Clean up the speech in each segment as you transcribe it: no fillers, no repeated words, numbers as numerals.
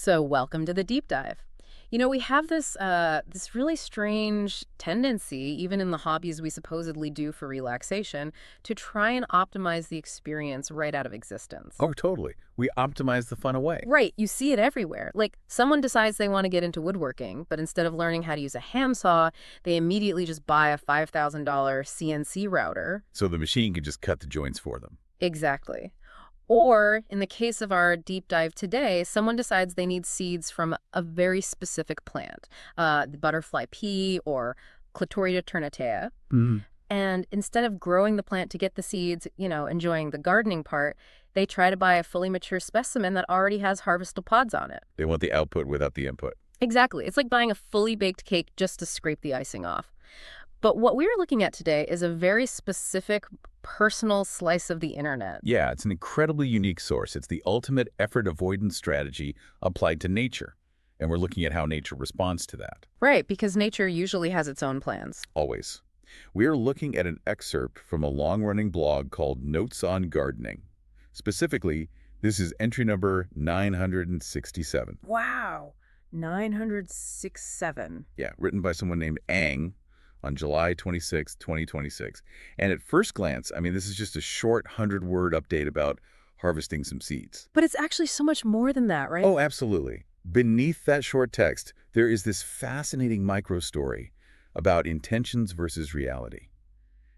So welcome to the deep dive. We have this really strange tendency, even in the hobbies we supposedly do for relaxation, to try and optimize the experience right out of existence. Oh, totally. We optimize the fun away. Right, you see it everywhere. Like someone decides they want to get into woodworking, but instead of learning how to use a handsaw, they immediately just buy a $5,000 CNC router. So the machine can just cut the joints for them. Exactly. Or, in the case of our deep dive today, someone decides they need seeds from a very specific plant, the butterfly pea or clitoria-ternatea. Mhm. And instead of growing the plant to get the seeds, enjoying the gardening part, they try to buy a fully mature specimen that already has harvestable pods on it. They want the output without the input. Exactly. It's like buying a fully baked cake just to scrape the icing off. But what we're looking at today is a very specific, personal slice of the internet. Yeah, it's an incredibly unique source. It's the ultimate effort avoidance strategy applied to nature. And we're looking at how nature responds to that. Right, because nature usually has its own plans. Always. We are looking at an excerpt from a long-running blog called Notes on Gardening. Specifically, this is entry number 967. Wow, 967. Yeah, written by someone named Ang on July 26, 2026. And at first glance, I mean, this is just a short 100-word update about harvesting some seeds. But it's actually so much more than that, right? Oh, absolutely. Beneath that short text, there is this fascinating micro-story about intentions versus reality.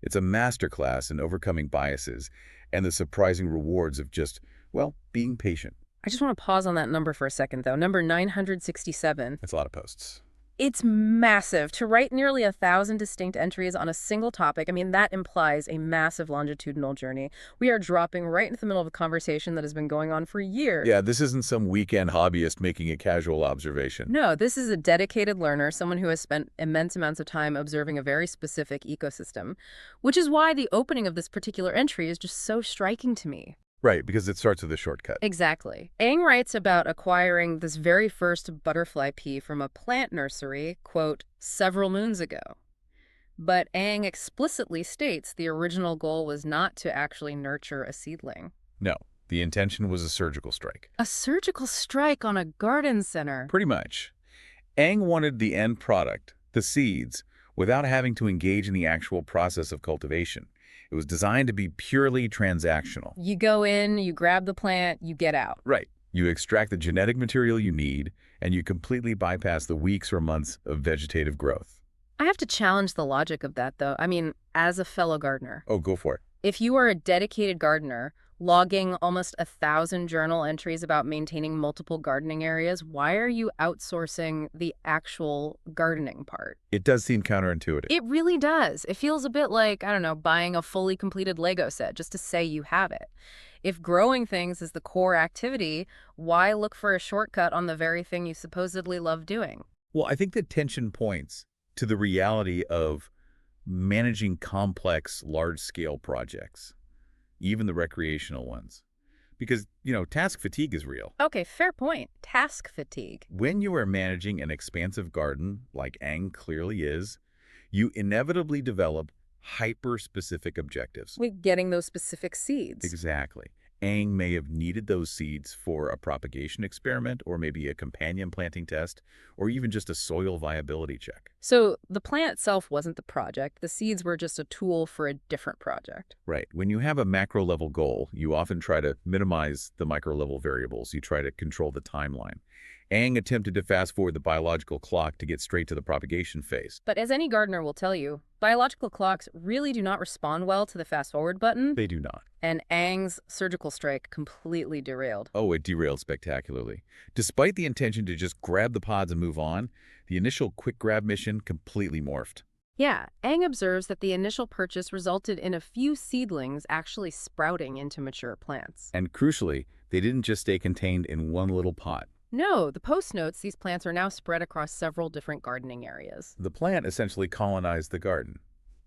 It's a masterclass in overcoming biases and the surprising rewards of just, well, being patient. I just want to pause on that number for a second, though. Number 967. That's a lot of posts. It's massive. To write nearly 1,000 distinct entries on a single topic, I mean, that implies a massive longitudinal journey. We are dropping right into the middle of a conversation that has been going on for years. Yeah, this isn't some weekend hobbyist making a casual observation. No, this is a dedicated learner, someone who has spent immense amounts of time observing a very specific ecosystem, which is why the opening of this particular entry is just so striking to me. Right, because it starts with a shortcut. Exactly. Ang writes about acquiring this very first butterfly pea from a plant nursery, quote, several moons ago. But Ang explicitly states the original goal was not to actually nurture a seedling. No, the intention was a surgical strike. A surgical strike on a garden center. Pretty much. Ang wanted the end product, the seeds, without having to engage in the actual process of cultivation. It was designed to be purely transactional. You go in, you grab the plant, you get out. Right. You extract the genetic material you need, and you completely bypass the weeks or months of vegetative growth. I have to challenge the logic of that, though. I mean, as a fellow gardener, Oh, go for it. if you are a dedicated gardener, logging almost 1,000 journal entries about maintaining multiple gardening areas, why are you outsourcing the actual gardening part? It does seem counterintuitive. It really does. It feels a bit like, I don't know, buying a fully completed Lego set just to say you have it. If growing things is the core activity, why look for a shortcut on the very thing you supposedly love doing? Well, I think the tension points to the reality of managing complex, large-scale projects, even the recreational ones. Because, task fatigue is real. Okay, fair point. Task fatigue. When you are managing an expansive garden, like Ang clearly is, you inevitably develop hyper-specific objectives. With getting those specific seeds. Exactly. Ang may have needed those seeds for a propagation experiment, or maybe a companion planting test, or even just a soil viability check. So the plant itself wasn't the project. The seeds were just a tool for a different project. Right. When you have a macro-level goal, you often try to minimize the micro-level variables. You try to control the timeline. Ang attempted to fast-forward the biological clock to get straight to the propagation phase. But as any gardener will tell you, biological clocks really do not respond well to the fast-forward button. They do not. And Ang's surgical strike completely derailed. Oh, it derailed spectacularly. Despite the intention to just grab the pods and move on, the initial quick grab mission completely morphed. Yeah, Ang observes that the initial purchase resulted in a few seedlings actually sprouting into mature plants. And crucially, they didn't just stay contained in one little pot. No, the post notes these plants are now spread across several different gardening areas. The plant essentially colonized the garden.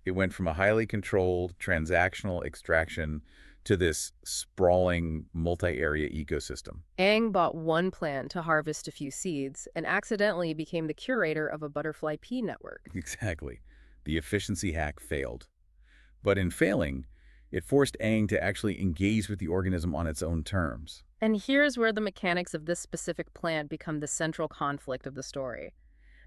It went from a highly controlled, transactional extraction to this sprawling, multi-area ecosystem. Ang bought one plant to harvest a few seeds and accidentally became the curator of a butterfly pea network. Exactly. The efficiency hack failed. But in failing, it forced Ang to actually engage with the organism on its own terms. And here's where the mechanics of this specific plant become the central conflict of the story.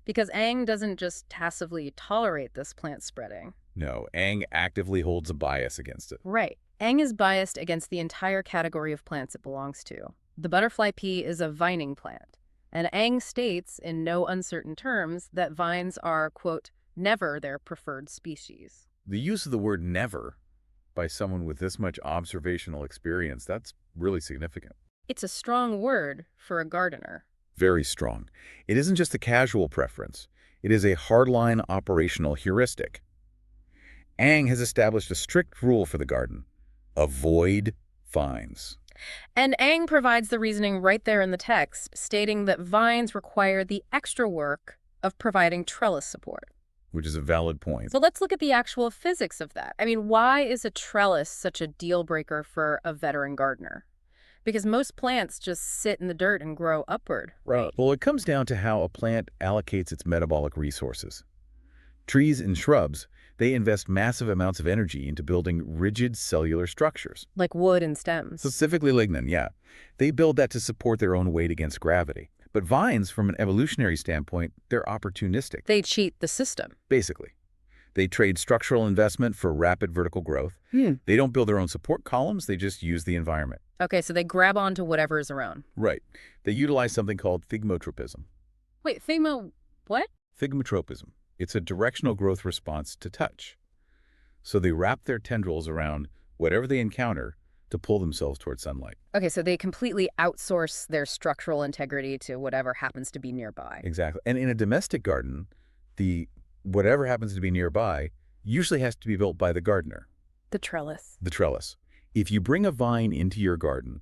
Because Aang doesn't just passively tolerate this plant spreading. No, Aang actively holds a bias against it. Right. Aang is biased against the entire category of plants it belongs to. The butterfly pea is a vining plant, and Aang states in no uncertain terms that vines are, quote, never their preferred species. The use of the word never by someone with this much observational experience, that's really significant. It's a strong word for a gardener. Very strong. It isn't just a casual preference. It is a hardline operational heuristic. Aang has established a strict rule for the garden. Avoid vines. And Aang provides the reasoning right there in the text, stating that vines require the extra work of providing trellis support. Which is a valid point. So let's look at the actual physics of that. I mean, why is a trellis such a deal breaker for a veteran gardener? Because most plants just sit in the dirt and grow upward, right? Well, it comes down to how a plant allocates its metabolic resources. Trees and shrubs, they invest massive amounts of energy into building rigid cellular structures. Like wood and stems. Specifically lignin, yeah. They build that to support their own weight against gravity. But vines, from an evolutionary standpoint, they're opportunistic. They cheat the system. Basically. They trade structural investment for rapid vertical growth. They don't build their own support columns, they just use the environment. Okay, so they grab onto whatever is around. Right. They utilize something called thigmotropism. Wait, what? Thigmotropism. It's a directional growth response to touch. So they wrap their tendrils around whatever they encounter to pull themselves towards sunlight. Okay, so they completely outsource their structural integrity to whatever happens to be nearby. Exactly. And in a domestic garden, the whatever happens to be nearby usually has to be built by the gardener. The trellis. The trellis. If you bring a vine into your garden,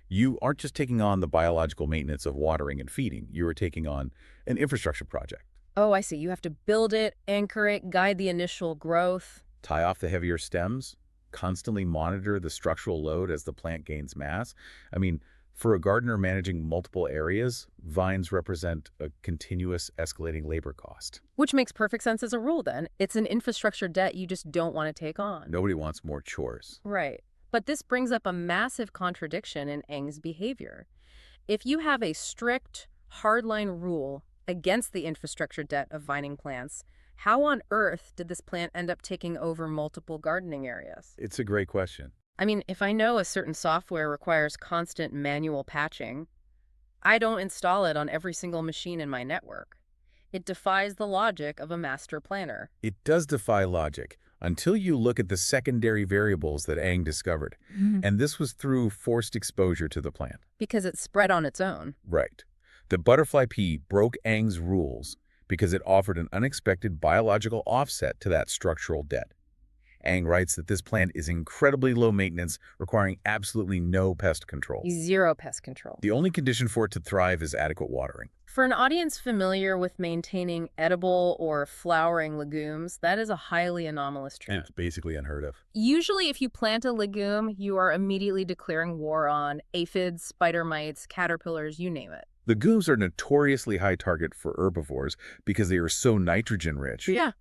you aren't just taking on the biological maintenance of watering and feeding. You are taking on an infrastructure project. Oh, I see. You have to build it, anchor it, guide the initial growth. Tie off the heavier stems, constantly monitor the structural load as the plant gains mass. I mean, for a gardener managing multiple areas, vines represent a continuous escalating labor cost. Which makes perfect sense as a rule, then. It's an infrastructure debt you just don't want to take on. Nobody wants more chores. Right. But this brings up a massive contradiction in Aang's behavior. If you have a strict, hardline rule against the infrastructure debt of vining plants, how on earth did this plant end up taking over multiple gardening areas? It's a great question. I mean, if I know a certain software requires constant manual patching, I don't install it on every single machine in my network. It defies the logic of a master planner. It does defy logic until you look at the secondary variables that Aang discovered. And this was through forced exposure to the plant. Because it spread on its own. Right. The butterfly pea broke Aang's rules because it offered an unexpected biological offset to that structural debt. Aang writes that this plant is incredibly low maintenance, requiring absolutely no pest control. Zero pest control. The only condition for it to thrive is adequate watering. For an audience familiar with maintaining edible or flowering legumes, that is a highly anomalous trend. It's basically unheard of. Usually, if you plant a legume, you are immediately declaring war on aphids, spider mites, caterpillars, you name it. Legumes are a notoriously high target for herbivores because they are so nitrogen-rich. Yeah.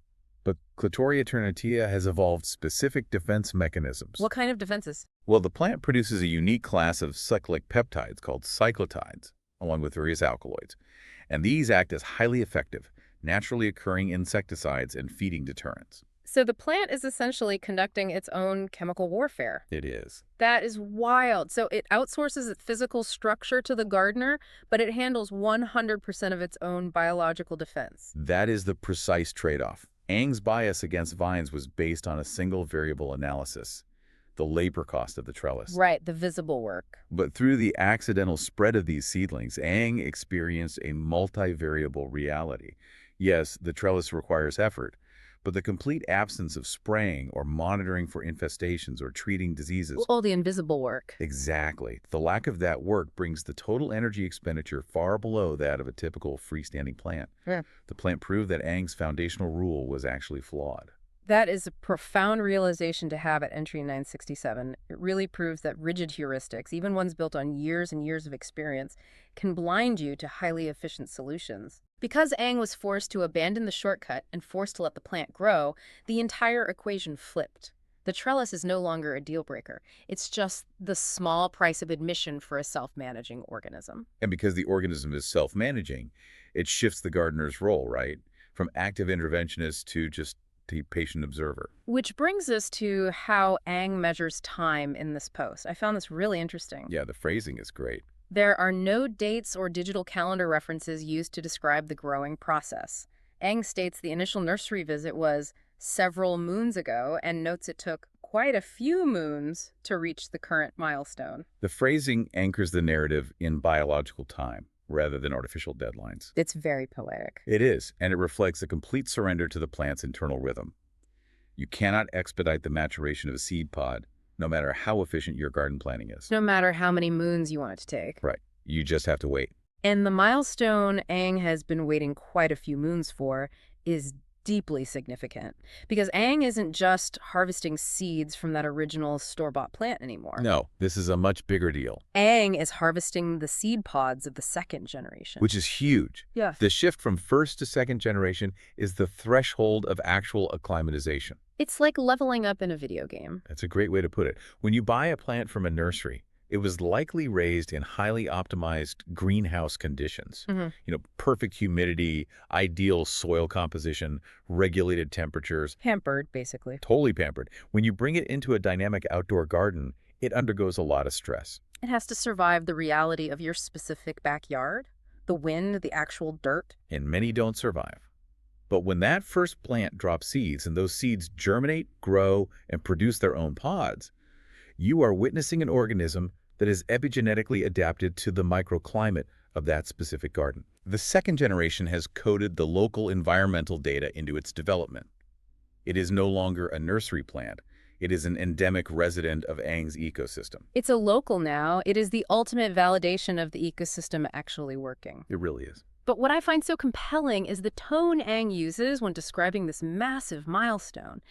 But clitoria-ternatea has evolved specific defense mechanisms. What kind of defenses? Well, the plant produces a unique class of cyclic peptides called cyclotides, along with various alkaloids. And these act as highly effective, naturally occurring insecticides and feeding deterrents. So the plant is essentially conducting its own chemical warfare. It is. That is wild. So it outsources its physical structure to the gardener, but it handles 100% of its own biological defense. That is the precise trade-off. Aang's bias against vines was based on a single variable analysis, the labor cost of the trellis. Right, the visible work. But through the accidental spread of these seedlings, Aang experienced a multivariable reality. Yes, the trellis requires effort, but the complete absence of spraying or monitoring for infestations or treating diseases. All the invisible work. Exactly. The lack of that work brings the total energy expenditure far below that of a typical freestanding plant. Yeah. The plant proved that Aang's foundational rule was actually flawed. That is a profound realization to have at entry 967. It really proves that rigid heuristics, even ones built on years and years of experience, can blind you to highly efficient solutions. Because Aang was forced to abandon the shortcut and forced to let the plant grow, the entire equation flipped. The trellis is no longer a deal breaker. It's just the small price of admission for a self-managing organism. And because the organism is self-managing, it shifts the gardener's role, right? From active interventionist to just the patient observer. Which brings us to how Ang measures time in this post. I found this really interesting. Yeah, the phrasing is great. There are no dates or digital calendar references used to describe the growing process. Ang states the initial nursery visit was several moons ago and notes it took quite a few moons to reach the current milestone. The phrasing anchors the narrative in biological time rather than artificial deadlines. It's very poetic. It is, and it reflects a complete surrender to the plant's internal rhythm. You cannot expedite the maturation of a seed pod, no matter how efficient your garden planning is. No matter how many moons you want it to take. Right. You just have to wait. And the milestone Ang has been waiting quite a few moons for is deeply significant, because Ang isn't just harvesting seeds from that original store-bought plant anymore. No, this is a much bigger deal. Ang is harvesting the seed pods of the second generation. Which is huge. Yeah. The shift from first to second generation is the threshold of actual acclimatization. It's like leveling up in a video game. That's a great way to put it. When you buy a plant from a nursery, it was likely raised in highly optimized greenhouse conditions. Perfect humidity, ideal soil composition, regulated temperatures. Pampered, basically. Totally pampered. When you bring it into a dynamic outdoor garden, it undergoes a lot of stress. It has to survive the reality of your specific backyard, the wind, the actual dirt. And many don't survive. But when that first plant drops seeds and those seeds germinate, grow, and produce their own pods, you are witnessing an organism that is epigenetically adapted to the microclimate of that specific garden. The second generation has coded the local environmental data into its development. It is no longer a nursery plant. It is an endemic resident of Ang's ecosystem. It's a local now. It is the ultimate validation of the ecosystem actually working. It really is. But what I find so compelling is the tone Ang uses when describing this massive milestone.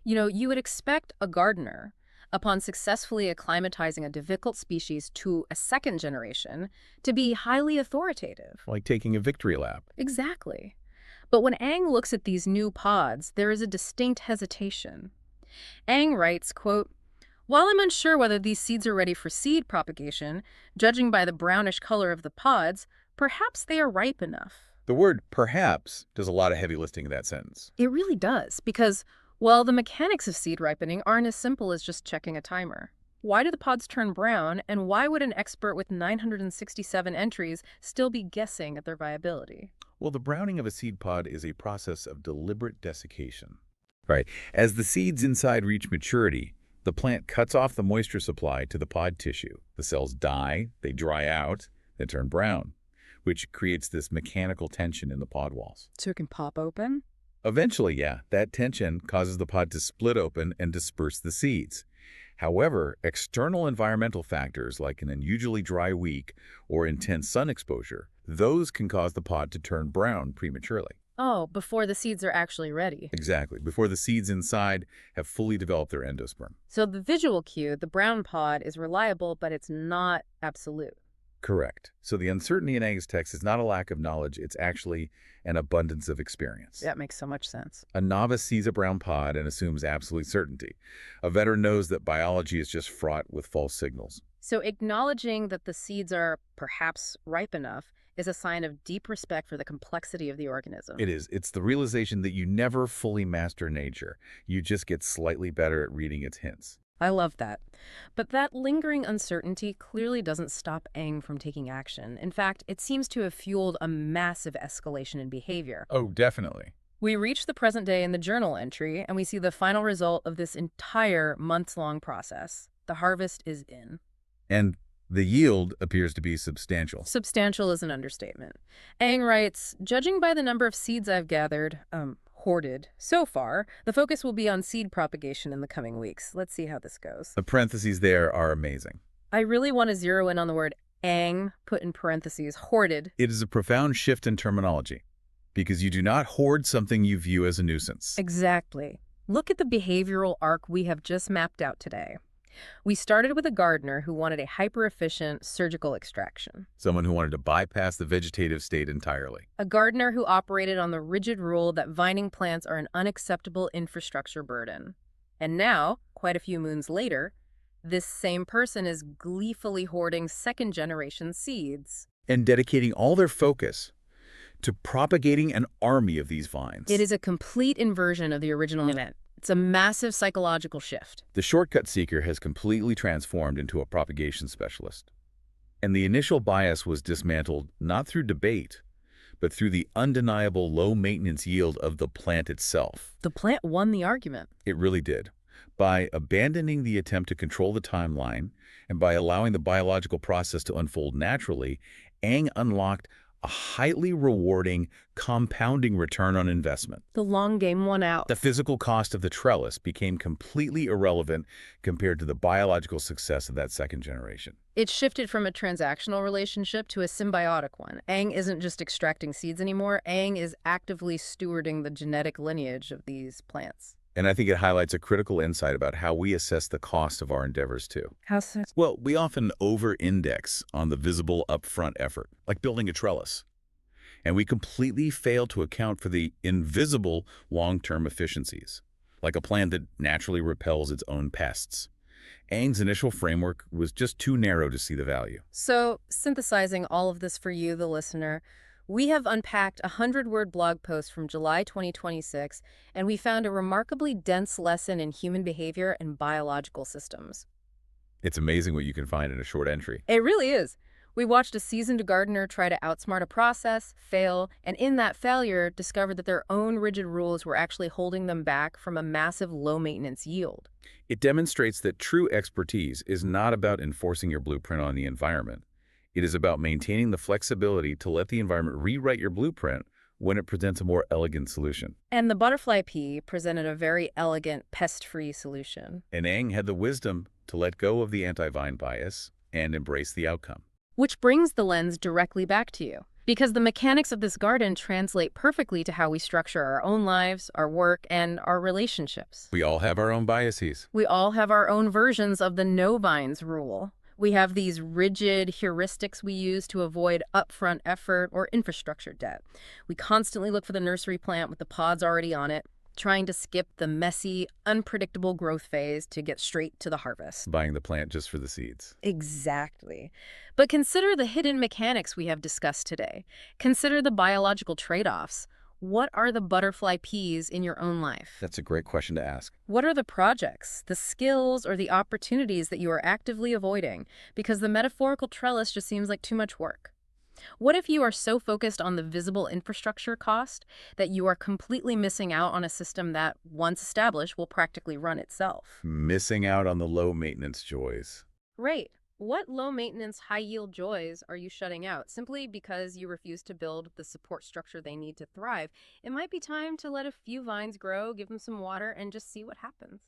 You would expect a gardener, upon successfully acclimatizing a difficult species to a second generation, to be highly authoritative. Like taking a victory lap. Exactly. But when Ang looks at these new pods, there is a distinct hesitation. Ang writes, quote, "While I'm unsure whether these seeds are ready for seed propagation, judging by the brownish color of the pods, perhaps they are ripe enough." The word perhaps does a lot of heavy lifting in that sentence. It really does, because well, the mechanics of seed ripening aren't as simple as just checking a timer. Why do the pods turn brown, and why would an expert with 967 entries still be guessing at their viability? Well, the browning of a seed pod is a process of deliberate desiccation. Right. As the seeds inside reach maturity, the plant cuts off the moisture supply to the pod tissue. The cells die, they dry out, they turn brown, which creates this mechanical tension in the pod walls. So it can pop open? Eventually, yeah, that tension causes the pod to split open and disperse the seeds. However, external environmental factors like an unusually dry week or intense sun exposure, those can cause the pod to turn brown prematurely. Oh, before the seeds are actually ready. Exactly, before the seeds inside have fully developed their endosperm. So the visual cue, the brown pod, is reliable, but it's not absolute. Correct. So the uncertainty in Ang's text is not a lack of knowledge, it's actually an abundance of experience. That makes so much sense. A novice sees a brown pod and assumes absolute certainty. A veteran knows that biology is just fraught with false signals. So acknowledging that the seeds are perhaps ripe enough is a sign of deep respect for the complexity of the organism. It is. It's the realization that you never fully master nature. You just get slightly better at reading its hints. I love that. But that lingering uncertainty clearly doesn't stop Ang from taking action. In fact, it seems to have fueled a massive escalation in behavior. Oh, definitely. We reach the present day in the journal entry, and we see the final result of this entire months-long process. The harvest is in. And the yield appears to be substantial. Substantial is an understatement. Ang writes, "Judging by the number of seeds I've gathered, hoarded so far, the focus will be on seed propagation in the coming weeks. Let's see how this goes." The parentheses there are amazing. I really want to zero in on the word Ang, put in parentheses, hoarded. It is a profound shift in terminology, because you do not hoard something you view as a nuisance. Exactly. Look at the behavioral arc we have just mapped out today. We started with a gardener who wanted a hyper-efficient surgical extraction. Someone who wanted to bypass the vegetative state entirely. A gardener who operated on the rigid rule that vining plants are an unacceptable infrastructure burden. And now, quite a few moons later, this same person is gleefully hoarding second-generation seeds. And dedicating all their focus to propagating an army of these It vines. is a complete inversion of the original event. It's a massive psychological shift. The shortcut seeker has completely transformed into a propagation specialist. And the initial bias was dismantled not through debate, but through the undeniable low-maintenance yield of the plant itself. The plant won the argument. It really did. By abandoning the attempt to control the timeline and by allowing the biological process to unfold naturally, Ang unlocked a highly rewarding, compounding return on investment. The long game won out. The physical cost of the trellis became completely irrelevant compared to the biological success of that second generation. It shifted from a transactional relationship to a symbiotic one. Ang isn't just extracting seeds anymore. Ang is actively stewarding the genetic lineage of these plants. And I think it highlights a critical insight about how we assess the cost of our endeavors, too. How so? Well, we often over-index on the visible upfront effort, like building a trellis. And we completely fail to account for the invisible long-term efficiencies, like a plant that naturally repels its own pests. Ang's initial framework was just too narrow to see the value. So, synthesizing all of this for you, the listener, we have unpacked a 100-word blog post from July 2026, and we found a remarkably dense lesson in human behavior and biological systems. It's amazing what you can find in a short entry. It really is. We watched a seasoned gardener try to outsmart a process, fail, and in that failure, discovered that their own rigid rules were actually holding them back from a massive low-maintenance yield. It demonstrates that true expertise is not about enforcing your blueprint on the environment. It is about maintaining the flexibility to let the environment rewrite your blueprint when it presents a more elegant solution. And the butterfly pea presented a very elegant, pest-free solution. And Ang had the wisdom to let go of the anti-vine bias and embrace the outcome. Which brings the lens directly back to you. Because the mechanics of this garden translate perfectly to how we structure our own lives, our work, and our relationships. We all have our own biases. We all have our own versions of the no vines rule. We have these rigid heuristics we use to avoid upfront effort or infrastructure debt. We constantly look for the nursery plant with the pods already on it, trying to skip the messy, unpredictable growth phase to get straight to the harvest. Buying the plant just for the seeds. Exactly. But consider the hidden mechanics we have discussed today. Consider the biological trade-offs. What are the butterfly peas in your own life? That's a great question to ask. What are the projects, the skills, or the opportunities that you are actively avoiding because the metaphorical trellis just seems like too much work? What if you are so focused on the visible infrastructure cost that you are completely missing out on a system that, once established, will practically run itself? Missing out on the low-maintenance joys. Right. What low-maintenance, high-yield joys are you shutting out simply because you refuse to build the support structure they need to thrive? It might be time to let a few vines grow, give them some water, and just see what happens.